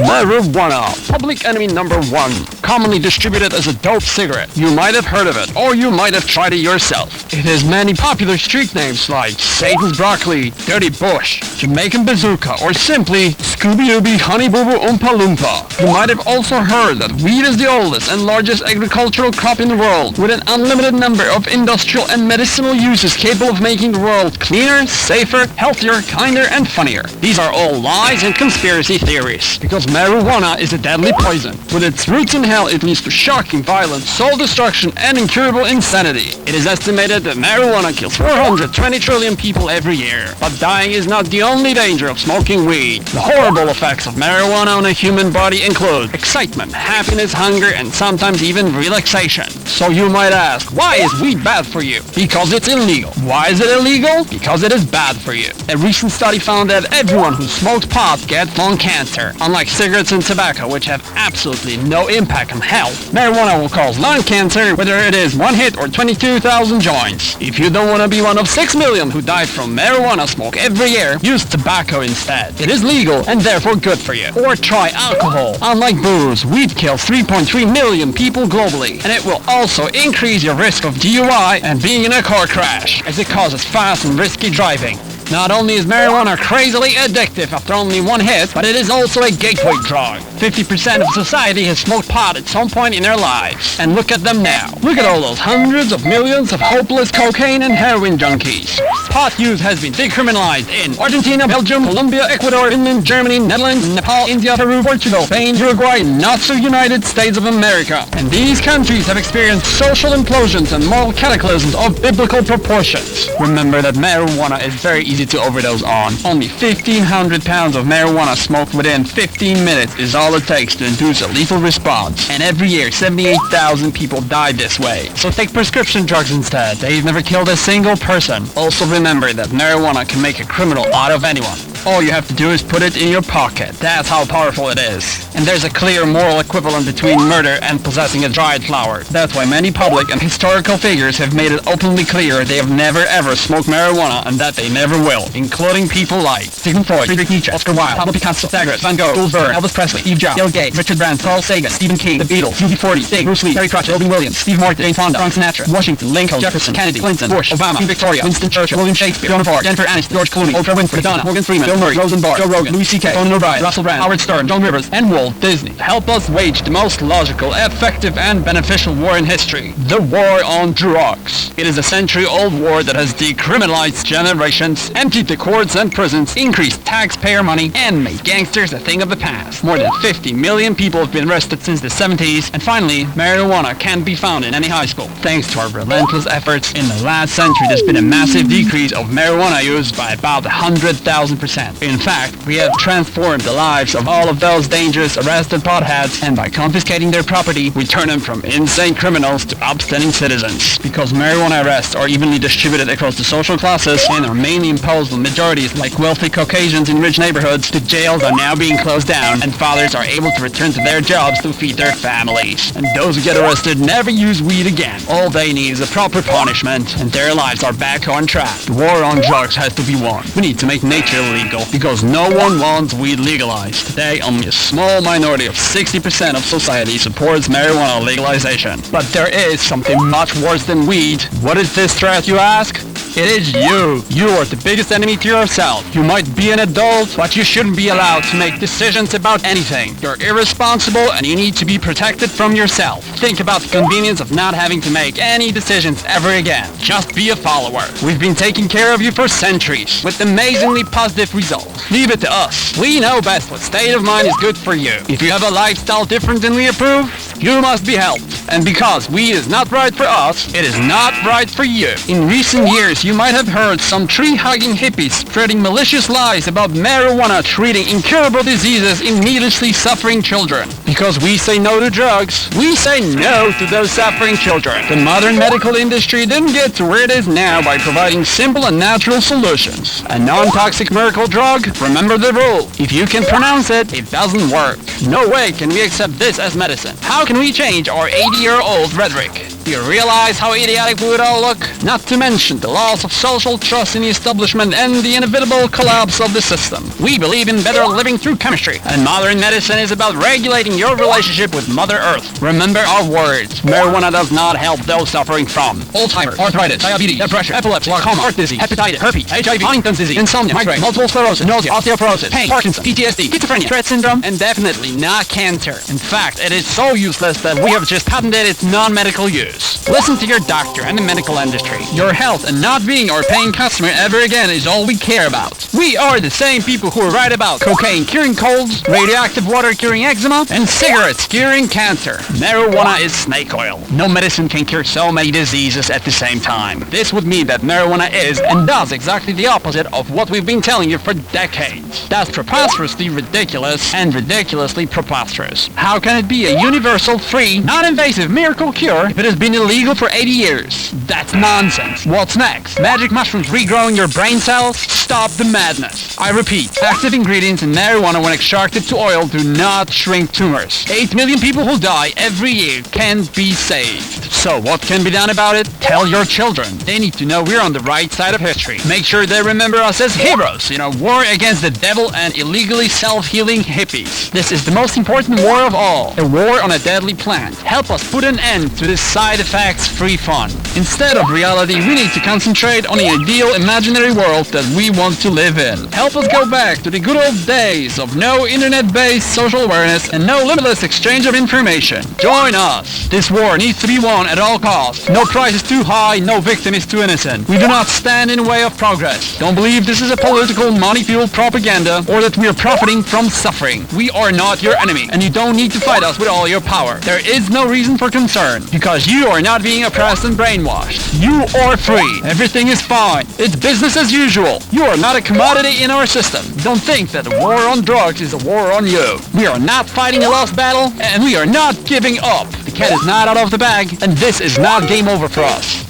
Marijuana, public enemy number one, commonly distributed as a dope cigarette. You might have heard of it, or you might have tried it yourself. It has many popular street names like Satan's Broccoli, Dirty Bush, Jamaican Bazooka, or simply Scooby-Dooby Honey Boo Boo Oompa Loompa. You might have also heard that weed is the oldest and largest agricultural crop in the world, with an unlimited number of industrial and medicinal uses capable of making the world cleaner, safer, healthier, kinder, and funnier. These are all lies and conspiracy theories, because marijuana is a deadly poison. With its roots in hell, it leads to shocking violence, soul destruction, and incurable insanity. It is estimated that marijuana kills 420 trillion people every year. But dying is not the only danger of smoking weed. The horrible effects of marijuana on a human body include excitement, happiness, hunger, and sometimes even relaxation. So you might ask, why is weed bad for you? Because it's illegal. Why is it illegal? Because it is bad for you. A recent study found that everyone who smokes pot gets lung cancer. Unlike cigarettes and tobacco, which have absolutely no impact on health, marijuana will cause lung cancer whether it is one hit or 22,000 joints. If you don't want to be one of 6 million who die from marijuana smoke every year, use tobacco instead. It is legal and therefore good for you. Or try alcohol. Unlike booze, weed kills 3.3 million people globally, and it will also increase your risk of DUI and being in a car crash, as it causes fast and risky driving. Not only is marijuana crazily addictive after only one hit, but it is also a gateway drug. 50% of society has smoked pot at some point in their lives. And look at them now. Look at all those hundreds of millions of hopeless cocaine and heroin junkies. Pot use has been decriminalized in Argentina, Belgium, Colombia, Ecuador, Finland, Germany, Netherlands, Nepal, India, Peru, Portugal, Spain, Uruguay, not so United States of America. And these countries have experienced social implosions and moral cataclysms of biblical proportions. Remember that marijuana is very easy to overdose on. Only 1,500 pounds of marijuana smoked within 15 minutes is all it takes to induce a lethal response. And every year, 78,000 people die this way. So take prescription drugs instead. They've never killed a single person. Also remember that marijuana can make a criminal out of anyone. All you have to do is put it in your pocket. That's how powerful it is. And there's a clear moral equivalent between murder and possessing a dried flower. That's why many public and historical figures have made it openly clear they have never ever smoked marijuana and that they never will, including people like Sigmund Freud, Friedrich Nietzsche, Oscar Wilde, Pablo Picasso, Pythagoras, Van Gogh, Jules Verne, Elvis Presley, Steve Jobs, Bill Gates, Richard Branson, Carl Sagan, Stephen King, The Beatles, UB40, Sting, Bruce Lee, Terry Pratchett, Robin Williams, Steve Martin, Jane Fonda, Frank Sinatra, Washington, Lincoln, Jefferson, Kennedy, Clinton, Bush, Obama, Queen Victoria, Winston Churchill, William Shakespeare, Joan of Arc, Jennifer Aniston, George Clooney, Oprah Winfrey, Madonna, Morgan Freeman, Bill Murray, Rosenbart, Joe Rogan, Louis C.K., Conan O'Brien, Russell Brand, Howard Stern, Joan Rivers, and Walt Disney help us wage the most logical, effective, and beneficial war in history, the war on drugs. It is a century-old war that has decriminalized generations, emptied the courts and prisons, increased taxpayer money, and made gangsters a thing of the past. More than 50 million people have been arrested since the 70s, and finally, marijuana can't be found in any high school. Thanks to our relentless efforts, in the last century there's been a massive decrease of marijuana use by about 100,000%. In fact, we have transformed the lives of all of those dangerous arrested potheads, and by confiscating their property, we turn them from insane criminals to upstanding citizens. Because marijuana arrests are evenly distributed across the social classes and are mainly imposed on majorities like wealthy Caucasians in rich neighborhoods, the jails are now being closed down, and fathers are able to return to their jobs to feed their families. And those who get arrested never use weed again. All they need is a proper punishment, and their lives are back on track. The war on drugs has to be won. We need to make nature legal, because no one wants weed legalized. Today, only a small minority of 60% of society supports marijuana legalization. But there is something much worse than weed. What is this threat, you ask? It is you. You are the biggest enemy to yourself. You might be an adult, but you shouldn't be allowed to make decisions about anything. You're irresponsible and you need to be protected from yourself. Think about the convenience of not having to make any decisions ever again. Just be a follower. We've been taking care of you for centuries, with amazingly positive results. Leave it to us. We know best what state of mind is good for you. If you have a lifestyle different than we approve, you must be helped. And because weed is not right for us, it is not right for you. In recent years, you might have heard some tree-hugging hippies spreading malicious lies about marijuana treating incurable diseases in needlessly suffering children. Because we say no to drugs, we say no to those suffering children. The modern medical industry didn't get to where it is now by providing simple and natural solutions. A non-toxic miracle drug? Remember the rule. If you can pronounce it, it doesn't work. No way can we accept this as medicine. How can we change our 80-year-old rhetoric? Do you realize how idiotic we would all look? Not to mention the loss of social trust in the establishment and the inevitable collapse of the system. We believe in better living through chemistry, and modern medicine is about regulating your relationship with Mother Earth. Remember our words. Marijuana does not help those suffering from Alzheimer's, arthritis, diabetes, depression, epilepsy, glaucoma, heart disease, hepatitis, herpes, HIV, Huntington's disease, insomnia, migraine, multiple sclerosis, nausea, osteoporosis, pain, Parkinson's, PTSD, schizophrenia, Tourette syndrome, and definitely not cancer. In fact, it is so useless that we have just patented its non-medical use. Listen to your doctor and the medical industry. Your health and not being our paying customer ever again is all we care about. We are the same people who are right about cocaine curing colds, radioactive water curing eczema, and cigarettes curing cancer. Marijuana is snake oil. No medicine can cure so many diseases at the same time. This would mean that marijuana is and does exactly the opposite of what we've been telling you for decades. That's preposterously ridiculous and ridiculously preposterous. How can it be a universal, free, non-invasive miracle cure if it has been illegal for 80 years? That's nonsense. What's next? Magic mushrooms regrowing your brain cells? Stop the madness. I repeat, active ingredients in marijuana when extracted to oil do not shrink tumors. 8 million people who die every year can be saved. So what can be done about it? Tell your children. They need to know we're on the right side of history. Make sure they remember us as heroes in a war against the devil and illegally self-healing hippies. This is the most important war of all. A war on a deadly plant. Help us put an end to this side effects-free fun. Instead of reality, we need to concentrate on the ideal imaginary world that we want to live in. Help us go back to the good old days of no internet-based social awareness and no limitless exchange of information. Join us. This war needs to be won at all costs. No price is too high, no victim is too innocent. We do not stand in the way of progress. Don't believe this is a political, money-fueled propaganda or that we are profiting from suffering. We are not your enemy, and you don't need to fight us with all your power. There is no reason for concern, because you are not being oppressed and brainwashed. You are free. Everything is fine. It's business as usual. You are not a commodity in our system. Don't think that a war on drugs is a war on you. We are not fighting a lost battle, and we are not giving up. The cat is not out of the bag, and this is not game over for us.